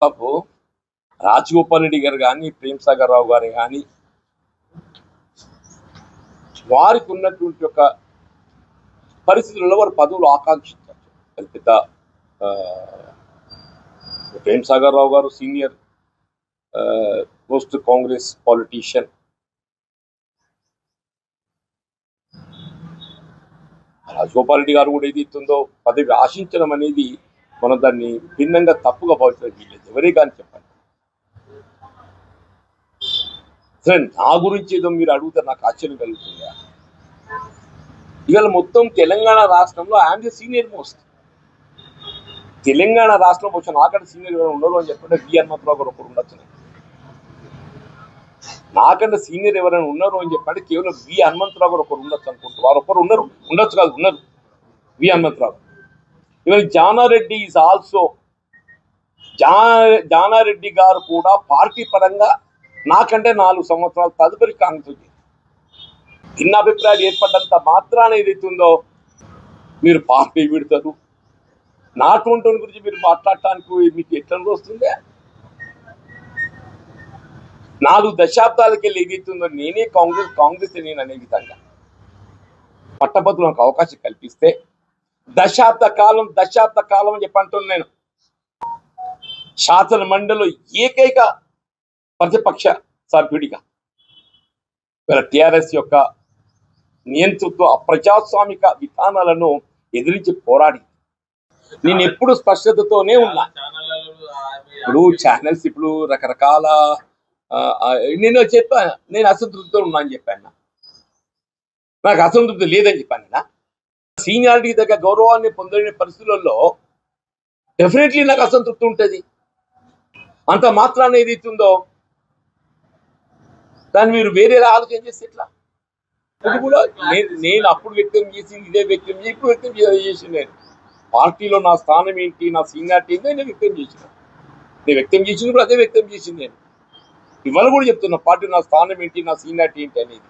తప్పు రాజగోపాల్ రెడ్డి గారు కానీ ప్రేమ్ సాగర్ రావు గారు కానీ వారికి ఉన్నటువంటి ఒక పరిస్థితులలో వారు పదవులు ఆకాంక్షించారు. అది పెద్ద ప్రేమ్ సాగర్ రావు గారు senior post Congress politician. Rajagopal Reddy గారు కూడా ఏది ఇస్తుందో పదవి ఆశించడం అనేది మనం దాన్ని భిన్నంగా తప్పుగా భావించడం వీల్లేదు. ఎవరే కానీ చెప్పండి. సరే నా గురించి ఏదో మీరు అడిగితే నాకు ఆశ్చర్యం కలుగుతుందా? ఇవాళ మొత్తం తెలంగాణ రాష్ట్రంలో I'm the senior most. Telangana రాష్ట్రంలో వచ్చి నాకంటే సీనియర్ ఎవరైనా ఉన్నారు అని చెప్పంటే వి హనుమంతరావు గారు ఒకరు ఉండొచ్చు. నాకంటే సీనియర్ ఎవరైనా ఉన్నారు అని చెప్పంటే కేవలం వి హనుమంతరావు గారు ఒకరు ఉండొచ్చు అనుకుంటారు. వారు ఒకరు ఉన్నారు, ఉండొచ్చు కాదు, ఉన్నారు వి హనుమంతరావు. ఇవాళ జానారెడ్డి ఈజ్ ఆల్సో జానారెడ్డి గారు కూడా పార్టీ పరంగా నాకంటే 4 సంవత్సరాలు తదుపరి కాంగ్రెస్ భిన్నాభిప్రాయాలు ఏర్పడ్డంత మాత్రాన ఏదైతుందో మీరు పార్టీ విడతారు. నాటువంటి గురించి మీరు మాట్లాడటానికి మీకు ఎట్లా వస్తుంది? 4 దశాబ్దాలకి వెళ్ళి ఏదైతుందో నేనే కాంగ్రెస్ నేను అనే విధంగా పట్టభద్రులు నాకు అవకాశం కల్పిస్తే దశాబ్ద కాలం అని చెప్పంటున్నాను. నేను శాసన మండలిలో ఏకైక ప్రతిపక్ష సభ్యుడిగా టిఆర్ఎస్ యొక్క నియంతృత్వ అప్రజాస్వామిక విధానాలను ఎదిరించి పోరాడి నేను ఎప్పుడు స్పష్టతతోనే ఉన్నా. ఇప్పుడు ఛానల్స్ ఇప్పుడు రకరకాల నేను చెప్పాను, నేను అసంతృప్తితో ఉన్నా అని చెప్పాను. నాకు అసంతృప్తి లేదని చెప్పాను. సీనియారిటీ దగ్గర గౌరవాన్ని పొందలేని పరిస్థితులలో డెఫినెట్లీ నాకు అసంతృప్తి ఉంటుంది. అంత మాత్రాన్ని ఏదైతుందో దాన్ని మీరు వేరేలా ఆలోచన చేస్తే ఎట్లా? ఇది కూడా నేను అప్పుడు వ్యక్తం చేసింది ఇదే వ్యక్తం చేసి ఇప్పుడు వ్యక్తం చేసి నేను పార్టీలో నా స్థానం ఏంటి, నా సీనియారిటీ ఏంటి నేను వ్యక్తం చేసిన. నేను వ్యక్తం చేసింది కూడా అదే వ్యక్తం చేసింది. నేను ఇవాళ కూడా చెప్తున్నా పార్టీలో నా స్థానం ఏంటి, నా సీనియారిటీ ఏంటి అనేది.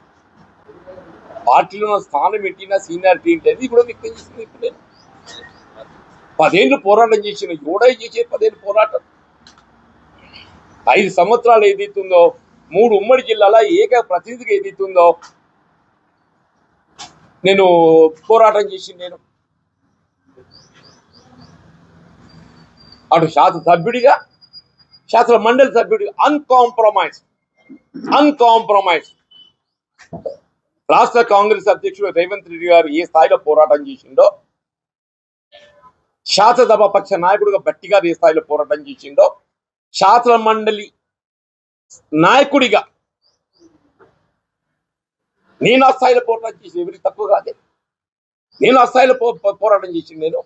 పార్టీలో నా స్థానం ఏంటి, నా సీనియారిటీ ఏంటి అనేది కూడా వ్యక్తం చేసింది. ఇప్పుడు నేను 10 ఏళ్ళు పోరాటం చేసిన, ఎవడై చేసే 10 ఏళ్ళు పోరాటం. 5 సంవత్సరాలు ఏదైతుందో 3 ఉమ్మడి జిల్లాల ఏక ప్రతినిధిగా ఏదైతుందో నేను పోరాటం చేసింది. నేను అటు శాసన సభ్యుడిగా, శాసన మండలి సభ్యుడిగా అన్కాంప్రమైజ్ రాష్ట్ర కాంగ్రెస్ అధ్యక్షుడు రేవంత్ రెడ్డి గారు ఏ స్థాయిలో పోరాటం చేసిండో, శాసనసభ పక్ష నాయకుడిగా భట్టి గారు ఏ స్థాయిలో పోరాటం చేసిండో, శాసన మండలి నాయకుడిగా నేను ఆ స్థాయిలో పోరాటం చేసి ఎవరికి తక్కువ కాదే. నేను ఆ స్థాయిలో పోరాటం చేసింది. నేను